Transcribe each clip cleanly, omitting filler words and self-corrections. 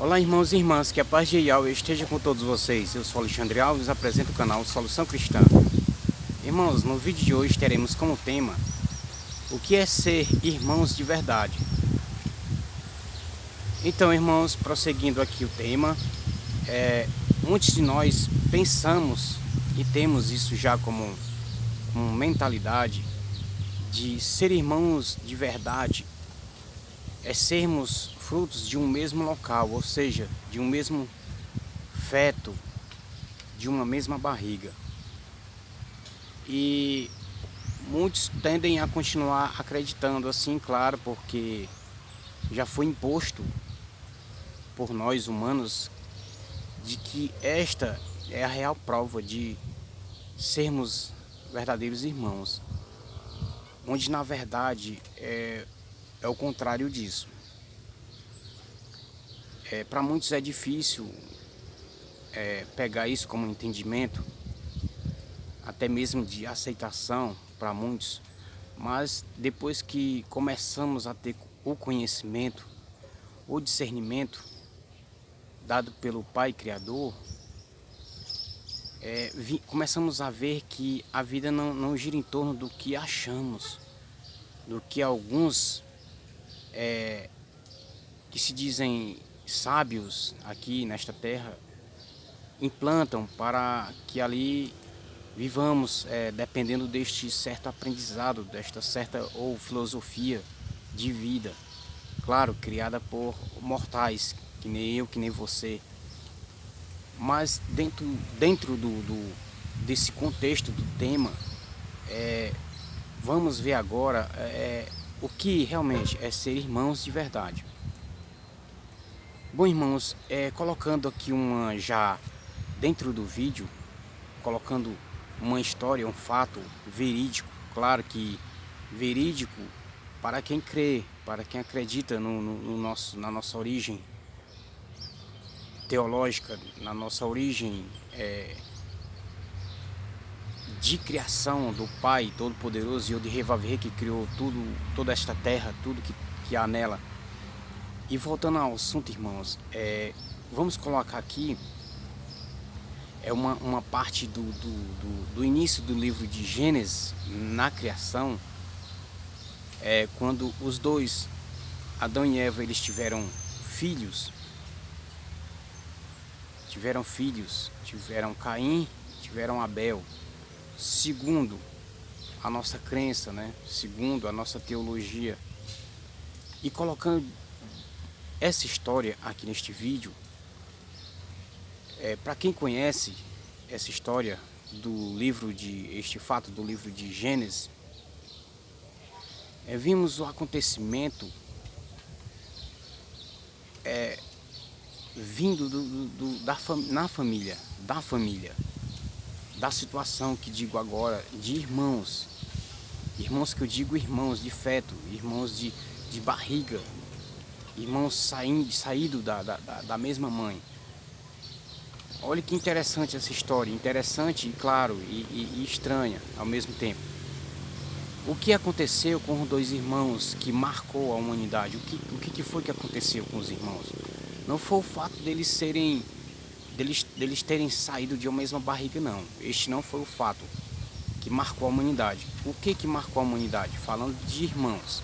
Olá, irmãos e irmãs, que a paz de Yahweh esteja com todos vocês. Eu sou Alexandre Alves, apresento o canal Solução Cristã. Irmãos, no vídeo de hoje teremos como tema o que é ser irmãos de verdade. Então, irmãos, prosseguindo aqui o tema, muitos de nós pensamos e temos isso já como mentalidade de ser irmãos de verdade é sermos frutos de um mesmo local, ou seja, de um mesmo feto, de uma mesma barriga. E muitos tendem a continuar acreditando assim, claro, porque já foi imposto por nós humanos de que esta é a real prova de sermos verdadeiros irmãos, onde na verdade é o contrário disso. Para muitos é difícil pegar isso como entendimento, até mesmo de aceitação para muitos, mas depois que começamos a ter o conhecimento, o discernimento dado pelo Pai Criador, começamos a ver que a vida não gira em torno do que achamos, do que alguns que se dizem sábios aqui nesta terra implantam para que ali vivamos dependendo deste certo aprendizado, desta certa ou filosofia de vida, claro, criada por mortais, que nem eu, que nem você. Mas dentro desse contexto do tema, vamos ver agora o que realmente é ser irmãos de verdade. Bom, irmãos, colocando aqui já dentro do vídeo, colocando uma história, um fato verídico, claro que verídico para quem crê, para quem acredita na nossa origem teológica, na nossa origem de criação do Pai Todo-Poderoso e o de Revaver, que criou tudo, toda esta terra, tudo que há nela. E voltando ao assunto, irmãos, vamos colocar aqui uma parte do início do livro de Gênesis, na criação, quando os dois, Adão e Eva, eles tiveram filhos, tiveram Caim, tiveram Abel, segundo a nossa crença, né? Segundo a nossa teologia. E colocando essa história aqui neste vídeo, para quem conhece essa história este fato do livro de Gênesis, vimos o acontecimento vindo da família, da situação que digo agora, de irmãos que eu digo irmãos de feto, irmãos de barriga, irmãos saído da mesma mãe. Olha que interessante essa história, interessante e claro, e estranha ao mesmo tempo. O que aconteceu com os dois irmãos que marcou a humanidade? O que foi que aconteceu com os irmãos? Não foi o fato deles terem saído de uma mesma barriga, não. Este não foi o fato que marcou a humanidade. O que marcou a humanidade? Falando de irmãos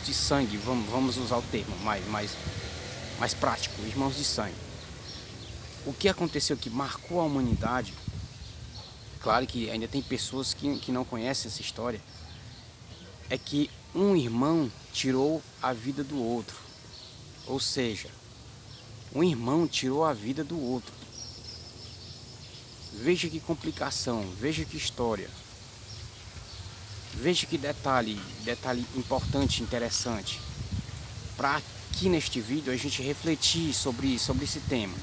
de sangue, vamos usar o termo mais prático, irmãos de sangue. O que aconteceu que marcou a humanidade? Claro que ainda tem pessoas que não conhecem essa história. É que um irmão tirou a vida do outro. Ou seja, um irmão tirou a vida do outro. Veja que complicação, veja que história. Veja que detalhe importante, interessante. Para aqui neste vídeo a gente refletir sobre esse tema.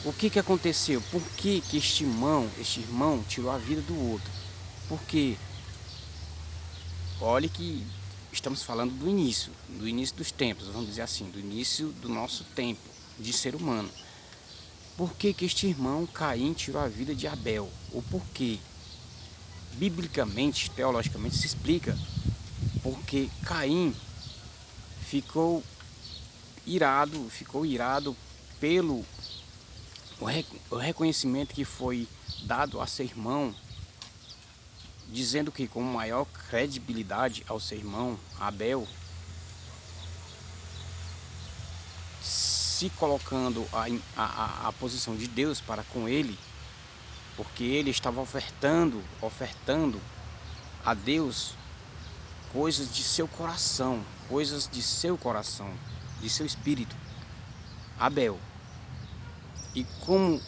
O que aconteceu? Por que este irmão tirou a vida do outro? Porque, olha que estamos falando do início dos tempos, vamos dizer assim, do início do nosso tempo de ser humano. Por que este irmão Caim tirou a vida de Abel? O porquê? Biblicamente, teologicamente se explica porque Caim ficou ficou irado pelo o reconhecimento que foi dado a seu irmão, dizendo que com maior credibilidade ao seu irmão Abel, se colocando a posição de Deus para com ele, porque ele estava ofertando a Deus coisas de seu coração, de seu espírito, Abel. E como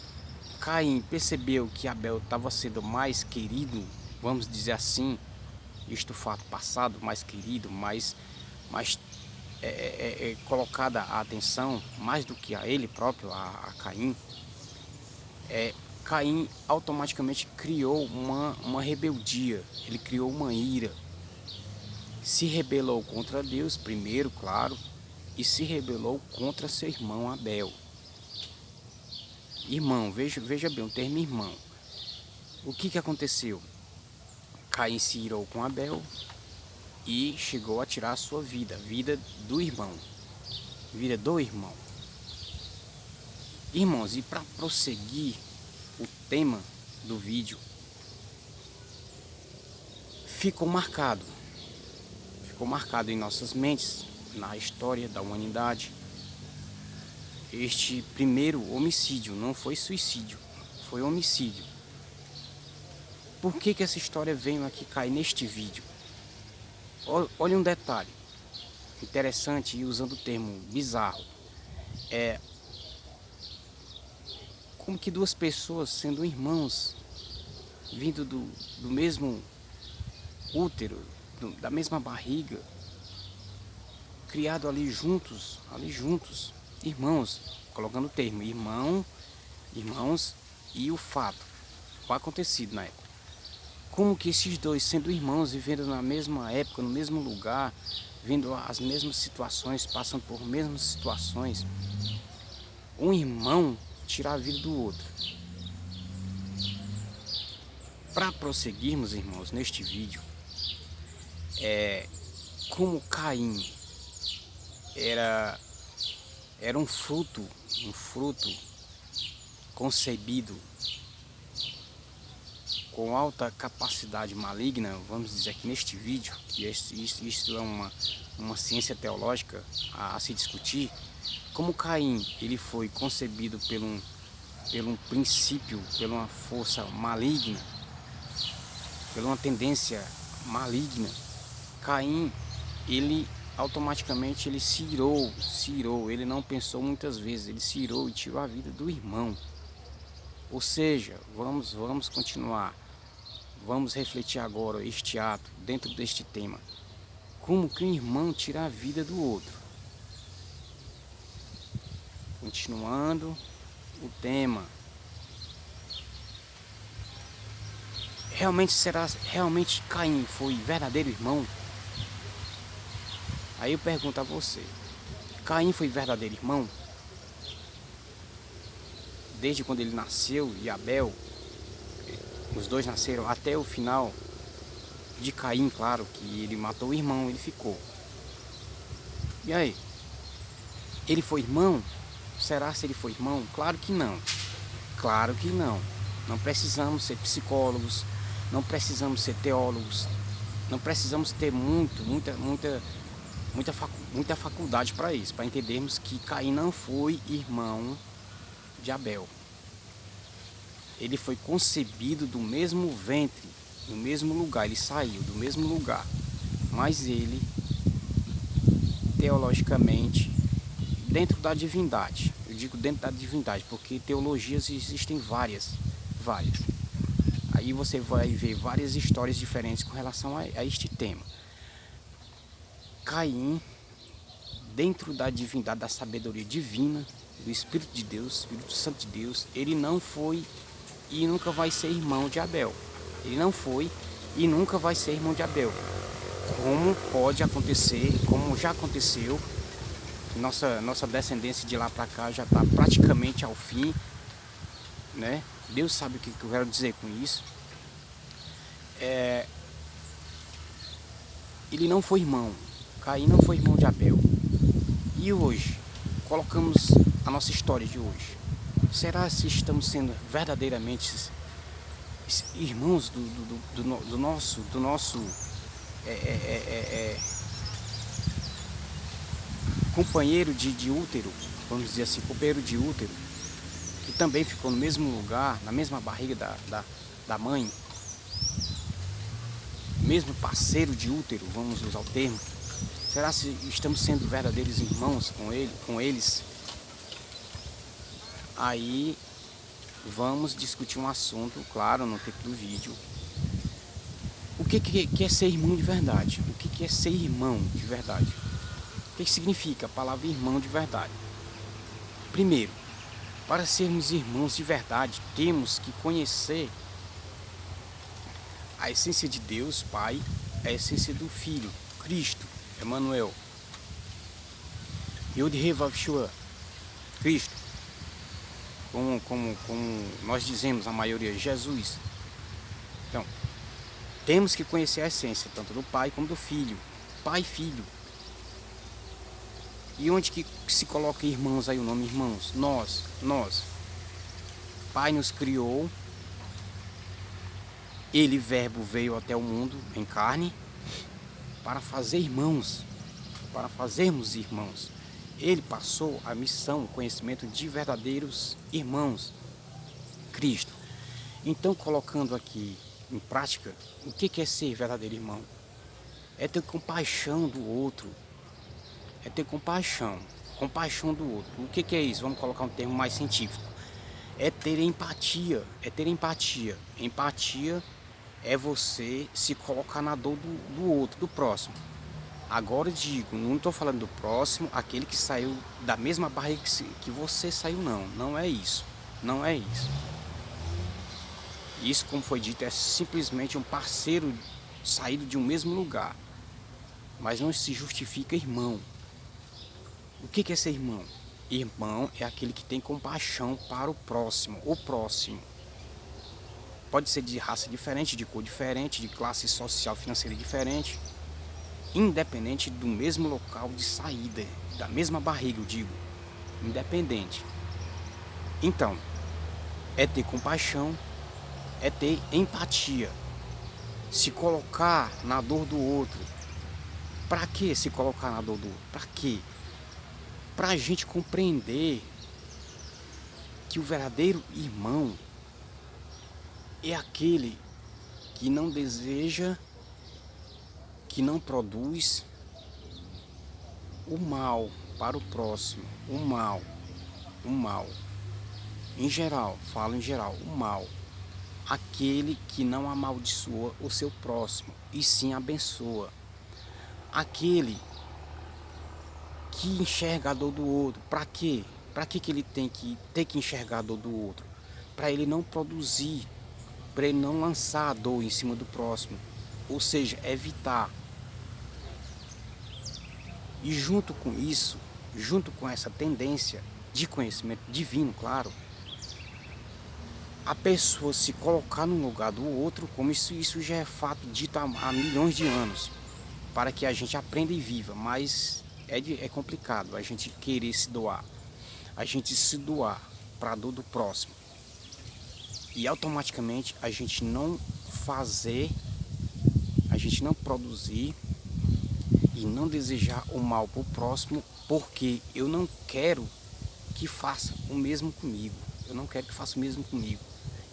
Caim percebeu que Abel estava sendo mais querido, vamos dizer assim, isto fato passado, mais querido, mais colocada a atenção, mais do que a ele próprio, a Caim, Caim automaticamente criou uma rebeldia, ele criou uma ira, se rebelou contra Deus primeiro, claro, e se rebelou contra seu irmão Abel. Irmão, veja bem o termo irmão. O que aconteceu? Caim se irou com Abel e chegou a tirar a sua vida, a vida do irmão. Irmãos, e para prosseguir o tema do vídeo, ficou marcado em nossas mentes, na história da humanidade, este primeiro homicídio. Não foi suicídio, foi homicídio. Por que essa história veio aqui cair neste vídeo? Olha um detalhe interessante, e usando o termo bizarro, como que duas pessoas, sendo irmãos, vindo do mesmo útero, da mesma barriga, criado ali juntos, irmãos, colocando o termo irmãos, e o fato, o acontecido na época. Como que esses dois, sendo irmãos, vivendo na mesma época, no mesmo lugar, vendo as mesmas situações, passando por mesmas situações, um irmão tirar a vida do outro? Para prosseguirmos, irmãos, neste vídeo, como Caim era um fruto concebido com alta capacidade maligna, vamos dizer aqui neste vídeo, que isso é uma ciência teológica a se discutir. Como Caim, ele foi concebido pelo princípio, pela uma força maligna, pela uma tendência maligna, Caim, ele automaticamente ele se irou, ele não pensou muitas vezes, ele se irou e tirou a vida do irmão. Ou seja, vamos continuar, vamos refletir agora este ato dentro deste tema. Como que um irmão tira a vida do outro? Continuando o tema. Realmente Caim foi verdadeiro irmão? Aí eu pergunto a você, Caim foi verdadeiro irmão? Desde quando ele nasceu e Abel, os dois nasceram, até o final de Caim, claro, que ele matou o irmão, ele ficou. E aí? Ele foi irmão? Será se ele foi irmão? Claro que não. Claro que não. Não precisamos ser psicólogos, não precisamos ser teólogos, não precisamos ter muita faculdade para isso, para entendermos que Caim não foi irmão de Abel. Ele foi concebido do mesmo ventre, no mesmo lugar, ele saiu do mesmo lugar, mas ele, teologicamente, dentro da divindade, eu digo dentro da divindade, porque teologias existem várias. Aí você vai ver várias histórias diferentes com relação a este tema. Caim, dentro da divindade, da sabedoria divina, do Espírito de Deus, Espírito Santo de Deus, ele não foi e nunca vai ser irmão de Abel. Ele não foi e nunca vai ser irmão de Abel. Como pode acontecer, como já aconteceu, nossa descendência de lá para cá já está praticamente ao fim, né? Deus sabe o que eu quero dizer com isso. Ele não foi irmão. Caim não foi irmão de Abel. E hoje, colocamos a nossa história de hoje, será se estamos sendo verdadeiramente irmãos do nosso companheiro de útero, vamos dizer assim, companheiro de útero, que também ficou no mesmo lugar, na mesma barriga da mãe, mesmo parceiro de útero, vamos usar o termo? Será se estamos sendo verdadeiros irmãos com eles? Aí vamos discutir um assunto, claro, no tempo do vídeo. O que é ser irmão de verdade? O que é ser irmão de verdade? O que significa a palavra irmão de verdade? Primeiro, para sermos irmãos de verdade, temos que conhecer a essência de Deus, Pai, a essência do Filho, Cristo, Emmanuel, Yod-Heh-Vav-Shua, Cristo, como nós dizemos, a maioria, Jesus. Então, temos que conhecer a essência, tanto do Pai como do Filho, Pai e Filho. E onde que se coloca irmãos aí o nome irmãos? Nós. Pai nos criou, Ele, Verbo, veio até o mundo em carne para fazer irmãos, para fazermos irmãos. Ele passou a missão, o conhecimento de verdadeiros irmãos, Cristo. Então, colocando aqui em prática, o que é ser verdadeiro irmão? É ter compaixão do outro, é ter compaixão do outro. O que é isso? Vamos colocar um termo mais científico. É ter empatia, Empatia é você se colocar na dor do outro, do próximo. Agora eu digo, não estou falando do próximo, aquele que saiu da mesma barriga que você saiu, não é isso, Isso, como foi dito, é simplesmente um parceiro saído de um mesmo lugar, mas não se justifica irmão. O que é ser irmão? Irmão é aquele que tem compaixão para o próximo, Pode ser de raça diferente, de cor diferente, de classe social, financeira diferente, independente do mesmo local de saída, da mesma barriga, eu digo, independente. Então, é ter compaixão, é ter empatia, se colocar na dor do outro. Para que se colocar na dor do outro? Para quê? Para a gente compreender que o verdadeiro irmão é aquele que não deseja, que não produz o mal para o próximo, o mal, em geral, falo em geral, o mal, aquele que não amaldiçoa o seu próximo e sim abençoa, aquele que enxerga a dor do outro. Para quê? Para que ele tem que enxergar a dor do outro? Para ele não produzir, para ele não lançar a dor em cima do próximo, ou seja, evitar. E junto com isso, junto com essa tendência de conhecimento divino, claro, a pessoa se colocar no lugar do outro, como isso já é fato dito há milhões de anos, para que a gente aprenda e viva, mas é complicado a gente querer se doar, a gente se doar para a dor do próximo e automaticamente a gente não produzir e não desejar o mal para o próximo, porque eu não quero que faça o mesmo comigo,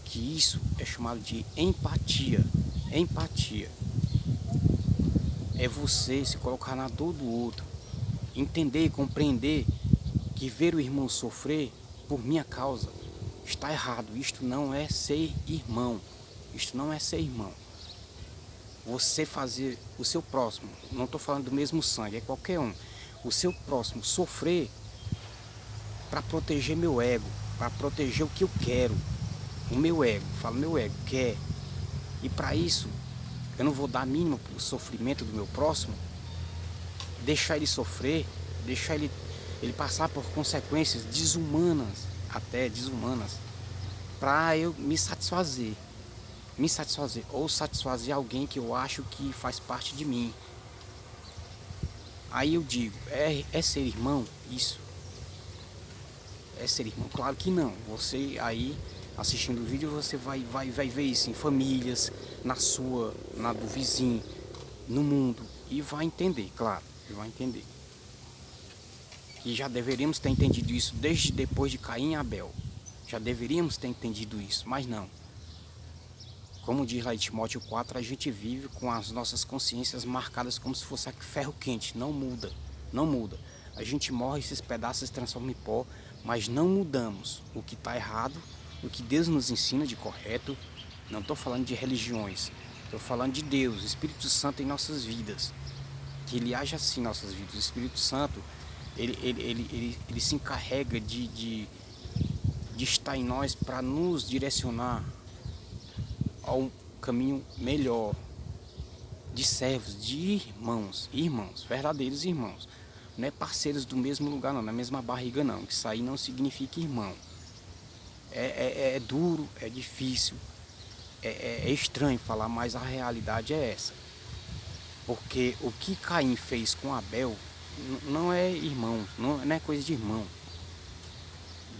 que isso é chamado de empatia. É você se colocar na dor do outro, entender e compreender que ver o irmão sofrer por minha causa está errado. Isto não é ser irmão. Você fazer o seu próximo, não estou falando do mesmo sangue, é qualquer um, o seu próximo sofrer para proteger meu ego, para proteger o que eu quero, o meu ego quer, e para isso eu não vou dar a mínima para o sofrimento do meu próximo, deixar ele sofrer, deixar ele passar por consequências desumanas, para eu me satisfazer ou satisfazer alguém que eu acho que faz parte de mim. Aí eu digo, é ser irmão isso? é ser irmão? Claro que não. Você aí assistindo o vídeo, você vai ver isso em famílias, na sua, na do vizinho, no mundo, e vai entender, claro, e vai entender. E já deveríamos ter entendido isso desde depois de Caim e Abel. Já deveríamos ter entendido isso, mas não. Como diz lá em Timóteo 4, a gente vive com as nossas consciências marcadas como se fosse ferro quente. Não muda, não muda. A gente morre, esses pedaços se transformam em pó, mas não mudamos o que está errado, o que Deus nos ensina de correto. Não estou falando de religiões, estou falando de Deus, Espírito Santo em nossas vidas. Que Ele age assim em nossas vidas. O Espírito Santo, ele se encarrega de estar em nós para nos direcionar ao caminho melhor, de servos, de irmãos, verdadeiros irmãos. Não é parceiros do mesmo lugar não, na mesma barriga não, que isso aí não significa irmão. É duro, é difícil, é estranho falar, mas a realidade é essa. Porque o que Caim fez com Abel não é irmão, não é coisa de irmão.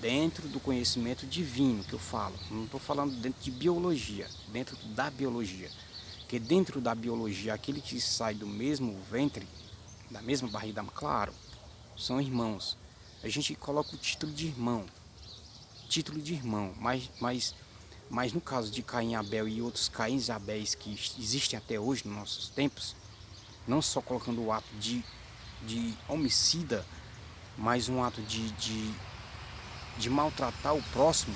Dentro do conhecimento divino que eu falo, não estou falando dentro de biologia, dentro da biologia. Porque dentro da biologia, aquele que sai do mesmo ventre, da mesma barriga, claro, são irmãos. A gente coloca o título de irmão, mas no caso de Caim e Abel e outros Caíns e Abéis que existem até hoje nos nossos tempos, não só colocando o ato de homicida, mas um ato de maltratar o próximo,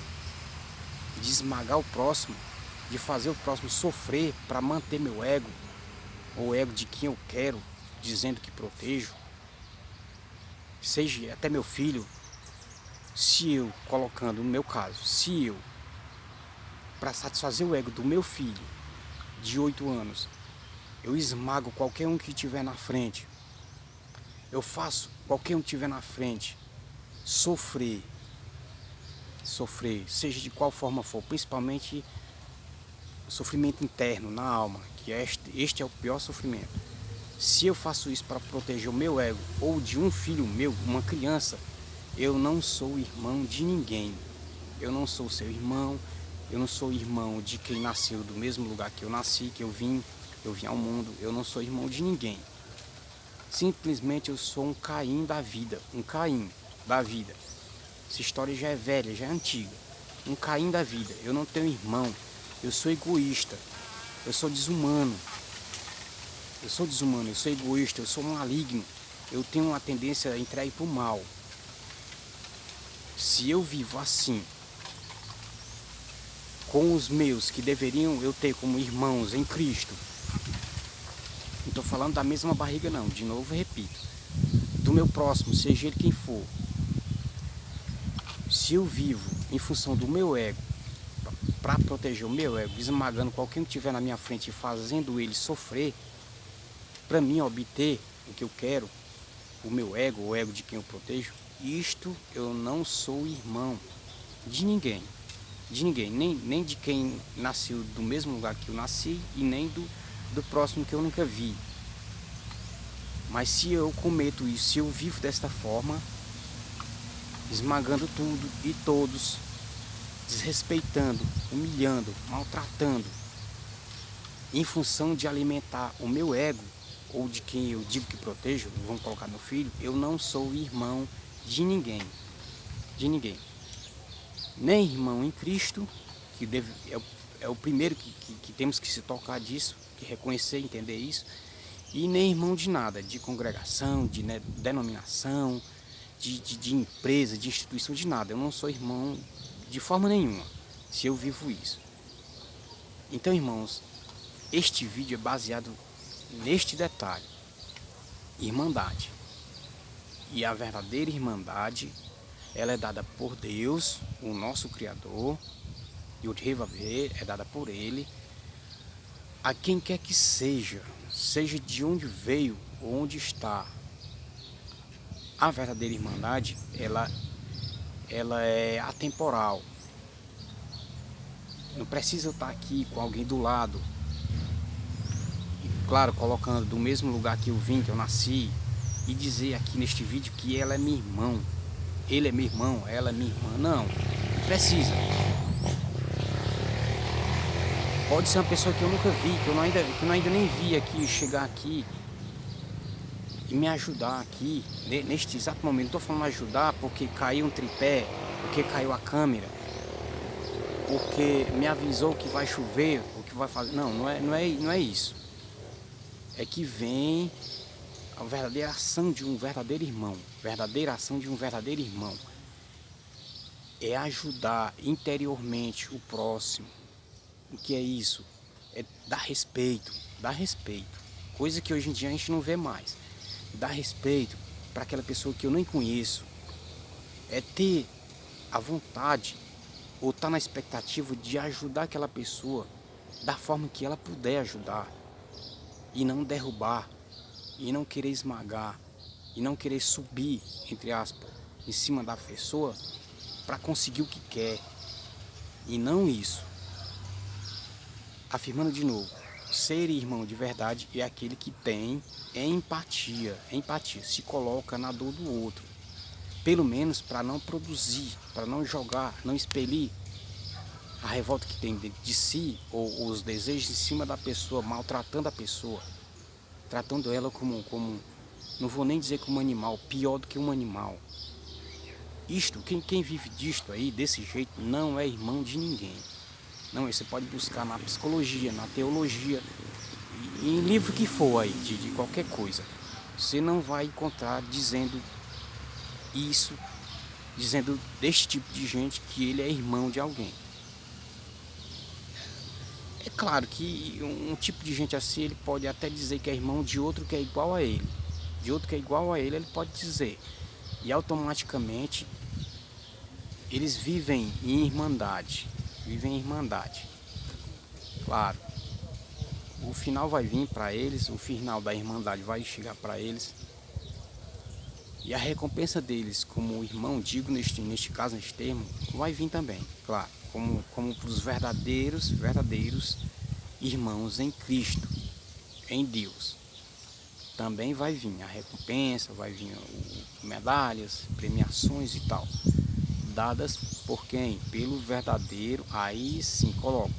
de esmagar o próximo, de fazer o próximo sofrer para manter meu ego, ou o ego de quem eu quero, dizendo que protejo, seja até meu filho. Se eu, colocando no meu caso, se eu, para satisfazer o ego do meu filho de 8 anos, eu esmago qualquer um que estiver na frente, eu faço qualquer um que estiver na frente sofrer, seja de qual forma for, principalmente sofrimento interno na alma, que este é o pior sofrimento. Se eu faço isso para proteger o meu ego ou de um filho meu, uma criança, eu não sou irmão de ninguém. Eu não sou seu irmão, eu não sou irmão de quem nasceu do mesmo lugar que eu nasci, que eu vim ao mundo. Eu não sou irmão de ninguém. Simplesmente eu sou um Caim da vida, um Caim da vida. Essa história já é velha, já é antiga. Um Caim da vida. Eu não tenho irmão. Eu sou egoísta. Eu sou desumano. Eu sou egoísta, eu sou maligno. Eu tenho uma tendência a entrar para o mal. Se eu vivo assim, com os meus que deveriam eu ter como irmãos em Cristo, não estou falando da mesma barriga não, de novo repito, do meu próximo, seja ele quem for. Se eu vivo em função do meu ego, para proteger o meu ego, esmagando qualquer um que estiver na minha frente e fazendo ele sofrer, para mim obter o que eu quero, o meu ego, o ego de quem eu protejo, isto eu não sou irmão de ninguém, nem de quem nasceu do mesmo lugar que eu nasci e nem do próximo que eu nunca vi. Mas se eu cometo isso, se eu vivo desta forma, esmagando tudo e todos, desrespeitando, humilhando, maltratando, em função de alimentar o meu ego, ou de quem eu digo que protejo, vamos colocar meu filho, eu não sou irmão de ninguém. Nem irmão em Cristo, que é o primeiro que temos que se tocar disso, que reconhecer, entender isso, e nem irmão de nada, de congregação, de denominação, de empresa, de instituição, de nada. Eu não sou irmão de forma nenhuma, se eu vivo isso. Então, irmãos, este vídeo é baseado neste detalhe: irmandade. E a verdadeira irmandade, ela é dada por Deus, o nosso Criador, e o Yud-Heh-Vav-Heh é dada por Ele a quem quer que seja de onde veio ou onde está. A verdadeira irmandade, ela é atemporal. Não precisa eu estar aqui com alguém do lado, e, claro, colocando do mesmo lugar que eu vim, que eu nasci, e dizer aqui neste vídeo que ela é meu irmão. ele é meu irmão, ela é minha irmã. Não precisa. Pode ser uma pessoa que eu nunca vi, que eu ainda nem vi aqui, chegar aqui e me ajudar aqui, neste exato momento. Não estou falando ajudar porque caiu um tripé, porque caiu a câmera, porque me avisou que vai chover, o que vai fazer. Não é isso. É que vem a verdadeira ação de um verdadeiro irmão. Verdadeira ação de um verdadeiro irmão. É ajudar interiormente o próximo. O que é isso? É dar respeito. Dar respeito. Coisa que hoje em dia a gente não vê mais. Dar respeito para aquela pessoa que eu nem conheço. É ter a vontade ou estar na expectativa de ajudar aquela pessoa da forma que ela puder ajudar. E não derrubar. E não querer esmagar. E não querer subir, entre aspas, em cima da pessoa para conseguir o que quer. E não isso. Afirmando de novo, ser irmão de verdade é aquele que tem empatia, se coloca na dor do outro, pelo menos para não produzir, para não jogar, não expelir a revolta que tem dentro de si ou os desejos em cima da pessoa, maltratando a pessoa, tratando ela como, não vou nem dizer como animal, pior do que um animal. Isto, quem vive disto aí, desse jeito, não é irmão de ninguém. Não, você pode buscar na psicologia, na teologia, em livro que for aí, de qualquer coisa. Você não vai encontrar dizendo isso, dizendo deste tipo de gente que ele é irmão de alguém. É claro que um tipo de gente assim, ele pode até dizer que é irmão de outro que é igual a ele. De outro que é igual a ele pode dizer. E automaticamente eles vivem em irmandade. Claro, o final vai vir para eles, o final da irmandade vai chegar para eles. E a recompensa deles, como irmão, digo neste caso, neste termo, vai vir também, claro. Como para os verdadeiros irmãos em Cristo, em Deus. Também vai vir a recompensa, vai vir medalhas, premiações e tal. Dadas por quem? Pelo verdadeiro, aí sim coloco,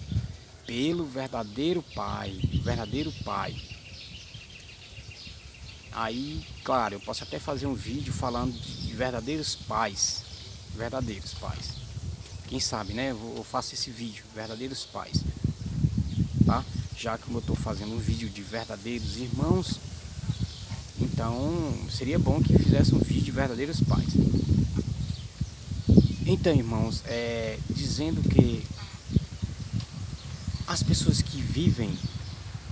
pelo verdadeiro Pai, Aí, claro, eu posso até fazer um vídeo falando de verdadeiros pais. Quem sabe, né? Eu faço esse vídeo, verdadeiros pais, tá? Já que eu estou fazendo um vídeo de verdadeiros irmãos, então seria bom que fizesse um vídeo de verdadeiros pais. Então, irmãos, dizendo que as pessoas que vivem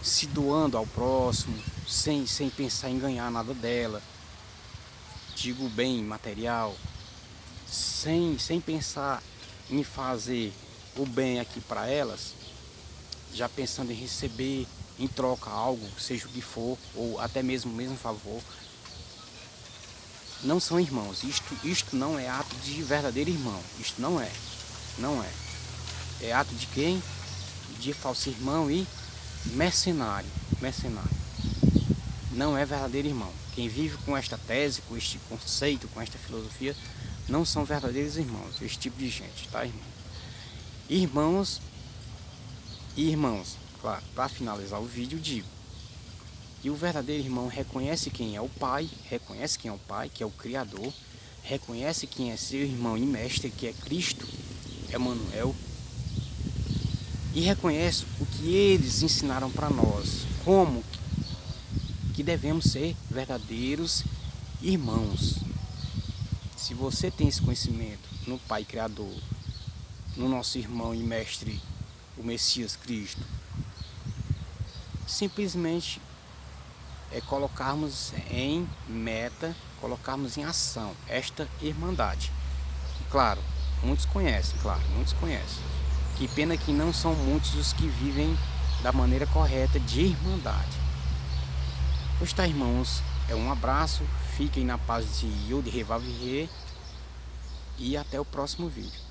se doando ao próximo, sem pensar em ganhar nada dela, digo bem material, sem pensar em fazer o bem aqui para elas, já pensando em receber em troca algo, seja o que for, ou até mesmo favor, não são irmãos. Isto não é ato de verdadeiro irmão. Isto não é. É ato de quem? De falso irmão e mercenário. Não é verdadeiro irmão. Quem vive com esta tese, com este conceito, com esta filosofia, não são verdadeiros irmãos. Esse tipo de gente, tá, irmão? Irmãos, claro, para finalizar o vídeo, digo: e o verdadeiro irmão reconhece quem é o Pai, que é o Criador, reconhece quem é seu irmão e mestre, que é Cristo, Emmanuel, e reconhece o que eles ensinaram para nós, como que devemos ser verdadeiros irmãos. Se você tem esse conhecimento no Pai Criador, no nosso irmão e mestre, o Messias Cristo, simplesmente é colocarmos em meta, colocarmos em ação esta irmandade. Claro, muitos conhecem. Que pena que não são muitos os que vivem da maneira correta de irmandade. Pois tá, irmãos, um abraço, fiquem na paz de Yod Revav e até o próximo vídeo.